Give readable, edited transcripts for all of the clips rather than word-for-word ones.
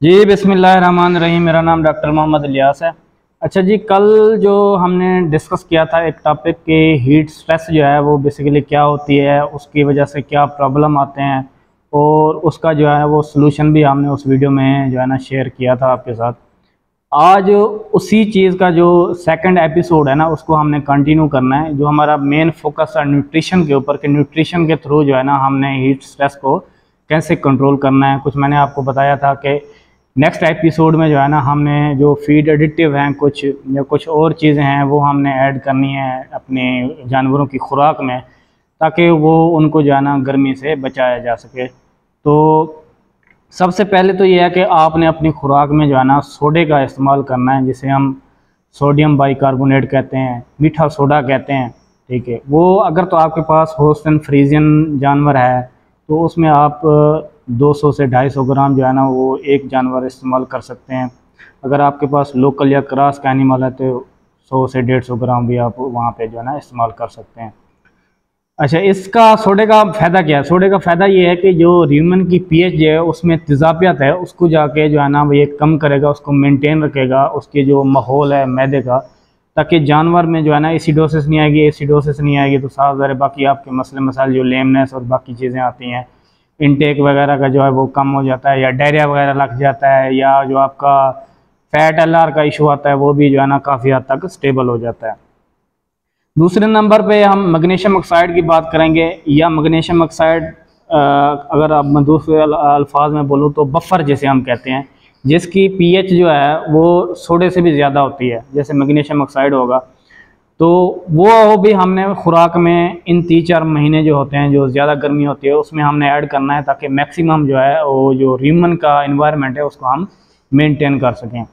जी बिस्मिल्लाहिर्रहमानिर्रहीम। मेरा नाम डॉक्टर मोहम्मद इलियास है। अच्छा जी, कल जो हमने डिस्कस किया था एक टॉपिक के हीट स्ट्रेस जो है वो बेसिकली क्या होती है, उसकी वजह से क्या प्रॉब्लम आते हैं और उसका जो है वो सलूशन भी हमने उस वीडियो में जो है ना शेयर किया था आपके साथ। आज उसी चीज़ का जो सेकंड एपिसोड है ना उसको हमने कंटिन्यू करना है। जो हमारा मेन फोकस है न्यूट्रिशन के ऊपर कि न्यूट्रिशन के थ्रू जो है ना हमने हीट स्ट्रेस को कैसे कंट्रोल करना है। कुछ मैंने आपको बताया था कि नेक्स्ट एपिसोड में जो है ना हमने जो फीड एडिटिव हैं कुछ या कुछ और चीज़ें हैं वो हमने ऐड करनी है अपने जानवरों की खुराक में, ताकि वो उनको जो है ना गर्मी से बचाया जा सके। तो सबसे पहले तो ये है कि आपने अपनी खुराक में जो है ना सोडे का इस्तेमाल करना है, जिसे हम सोडियम बाइकार्बोनेट कहते हैं, मीठा सोडा कहते हैं। ठीक है, वो अगर तो आपके पास होल्स्टाइन फ्रीजियन जानवर है तो उसमें आप 200 से 250 ग्राम जो है ना वो एक जानवर इस्तेमाल कर सकते हैं। अगर आपके पास लोकल या क्रॉस का एनिमल है तो 100 से 150 ग्राम भी आप वहाँ पे जो है ना इस्तेमाल कर सकते हैं। अच्छा, इसका सोडे का फ़ायदा क्या है? सोडे का फ़ायदा ये है कि जो र्यूमन की पीएच जो है उसमें तेज़ाबियत है उसको जाके जो है ना वो ये कम करेगा, उसको मेंटेन रखेगा, उसके जो माहौल है मैदे का, ताकि जानवर में जो है ना एसिडोसिस नहीं आएगी। एसिडोसिस नहीं आएगी तो साफ ज़ाहिर बाकी आपके मसले मसाइल जो लेमनेस और बाकी चीज़ें आती हैं, इनटेक वगैरह का जो है वो कम हो जाता है, या डायरिया वगैरह लग जाता है, या जो आपका फैट एलआर का इशू आता है वो भी जो है ना काफ़ी हद तक स्टेबल हो जाता है। दूसरे नंबर पे हम मैग्नीशियम ऑक्साइड की बात करेंगे, या मैग्नीशियम ऑक्साइड अगर आप दूसरे अल्फाज में बोलूँ तो बफर जैसे हम कहते हैं, जिसकी पीएच जो है वो सोडे से भी ज़्यादा होती है, जैसे मैग्नीशियम ऑक्साइड होगा। तो वो भी हमने खुराक में इन 3-4 महीने जो होते हैं जो ज़्यादा गर्मी होती है उसमें हमने ऐड करना है, ताकि मैक्सिमम जो है वो जो र्यूमन का इन्वायरमेंट है उसको हम मेंटेन कर सकें।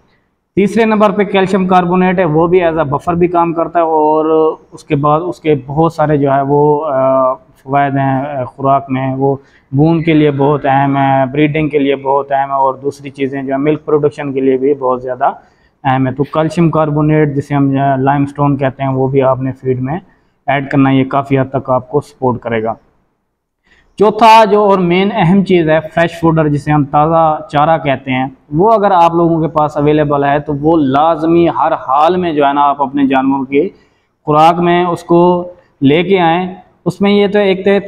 तीसरे नंबर पे कैल्शियम कार्बोनेट है, वो भी एज अ बफर भी काम करता है, और उसके बाद उसके बहुत सारे जो है वो फ़वायद हैं खुराक में। वो बून के लिए बहुत अहम है, ब्रीडिंग के लिए बहुत अहम है, और दूसरी चीज़ें जो है मिल्क प्रोडक्शन के लिए भी बहुत ज़्यादा अहम है। तो कैल्शियम कार्बोनेट जिसे हम लाइमस्टोन कहते हैं वो भी आपने फीड में ऐड करना, ये काफ़ी हद तक आपको सपोर्ट करेगा। चौथा जो और मेन अहम चीज़ है फ्रेश फूडर, जिसे हम ताज़ा चारा कहते हैं, वो अगर आप लोगों के पास अवेलेबल है तो वो लाजमी हर हाल में जो है ना आप अपने जानवरों की खुराक में उसको लेके आएँ। उसमें ये तो एक तो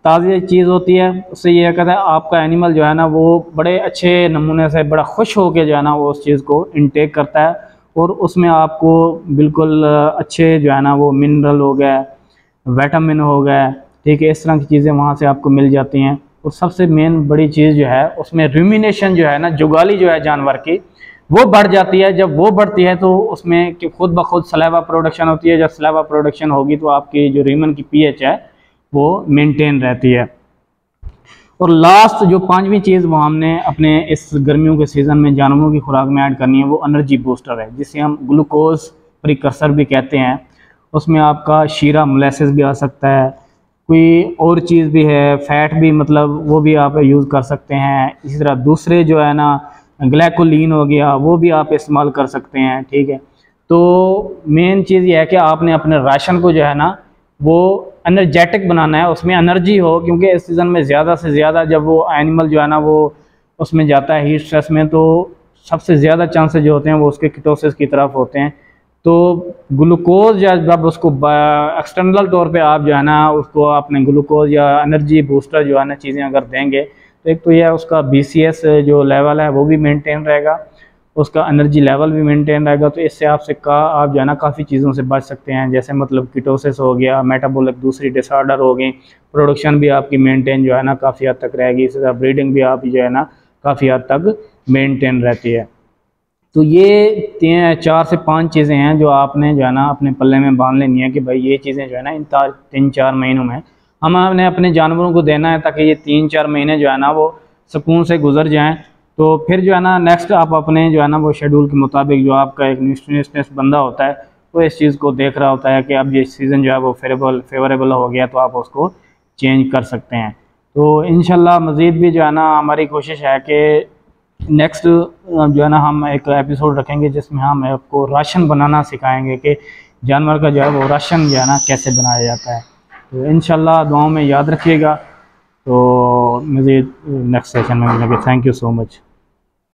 ताज़ी चीज़ होती है, उससे ये कहता है आपका एनिमल जो है ना वो बड़े अच्छे नमूने से बड़ा खुश हो के जो है ना वो उस चीज़ को इनटेक करता है, और उसमें आपको बिल्कुल अच्छे जो है ना वो मिनरल हो गए, विटामिन हो गए, ठीक है, इस तरह की चीज़ें वहाँ से आपको मिल जाती हैं। और सबसे मेन बड़ी चीज़ जो है उसमें रूमिनेशन जो है ना, जुगाली जो है जानवर की वो बढ़ जाती है। जब वो बढ़ती है तो उसमें कि खुद ब खुद सलाइवा प्रोडक्शन होती है। जब सलाइवा प्रोडक्शन होगी तो आपकी जो र्यूमन की पीएच है वो मेंटेन रहती है। और लास्ट जो पांचवी चीज़ वो हमने अपने इस गर्मियों के सीज़न में जानवरों की खुराक में ऐड करनी है, वो एनर्जी बूस्टर है, जिसे हम ग्लूकोज प्रिकर्सर भी कहते हैं। उसमें आपका शीरा मोलेसिस भी आ सकता है, कोई और चीज़ भी है, फैट भी, मतलब वो भी आप यूज़ कर सकते हैं। इसी तरह दूसरे जो है ना ग्लाइकोलिन हो गया वो भी आप इस्तेमाल कर सकते हैं। ठीक है, तो मेन चीज़ ये है कि आपने अपने राशन को जो है ना वो एनर्जेटिक बनाना है, उसमें एनर्जी हो, क्योंकि इस सीज़न में ज़्यादा से ज़्यादा जब वो एनिमल जो है ना वो उसमें जाता है हीट स्ट्रेस में, तो सबसे ज़्यादा चांसेस जो होते हैं वो उसके कीटोसिस की तरफ होते हैं। तो ग्लूकोज या जब उसको एक्सटर्नल तौर पे आप जो है ना उसको आपने ग्लूकोज या एनर्जी बूस्टर जो है ना चीज़ें अगर देंगे तो एक तो यह उसका BCS जो लेवल है वो भी मेंटेन रहेगा, उसका एनर्जी लेवल भी मेंटेन रहेगा। तो इससे आप जो है ना काफ़ी चीज़ों से बच सकते हैं, जैसे मतलब कीटोसिस हो गया, मेटाबॉलिक दूसरी डिसऑर्डर हो गई, प्रोडक्शन भी आपकी मेंटेन जो है ना काफ़ी हद तक रहेगी। इसी तरह ब्रीडिंग भी आप जो है ना काफ़ी हद तक मेंटेन रहती है। तो ये 4 से 5 चीज़ें हैं जो आपने जो है ना अपने पल्ले में बांध लेनी है कि भाई ये चीज़ें जो है ना इन 3-4 महीनों में हमने अपने जानवरों को देना है, ताकि ये 3-4 महीने जो है ना वो सुकून से गुजर जाएं। तो फिर जो है ना नेक्स्ट आप अपने जो है ना वो शेड्यूल के मुताबिक, जो आपका एक न्यूट्रिशनिस्ट बंदा होता है वो इस चीज़ को देख रहा होता है कि अब ये सीज़न जो है वो फेवरेबल हो गया तो आप उसको चेंज कर सकते हैं। तो इंशाल्लाह मज़ीद भी जो है ना हमारी कोशिश है कि नेक्स्ट जो है ना हम एक एपिसोड रखेंगे जिसमें हम आपको राशन बनाना सिखाएंगे कि जानवर का जो है वो राशन जो है ना कैसे बनाया जाता है। तो इंशाल्लाह दुआओं में याद रखिएगा। तो मज़ीद नेक्स्ट सेशन में मिलेंगे। Thank you so much.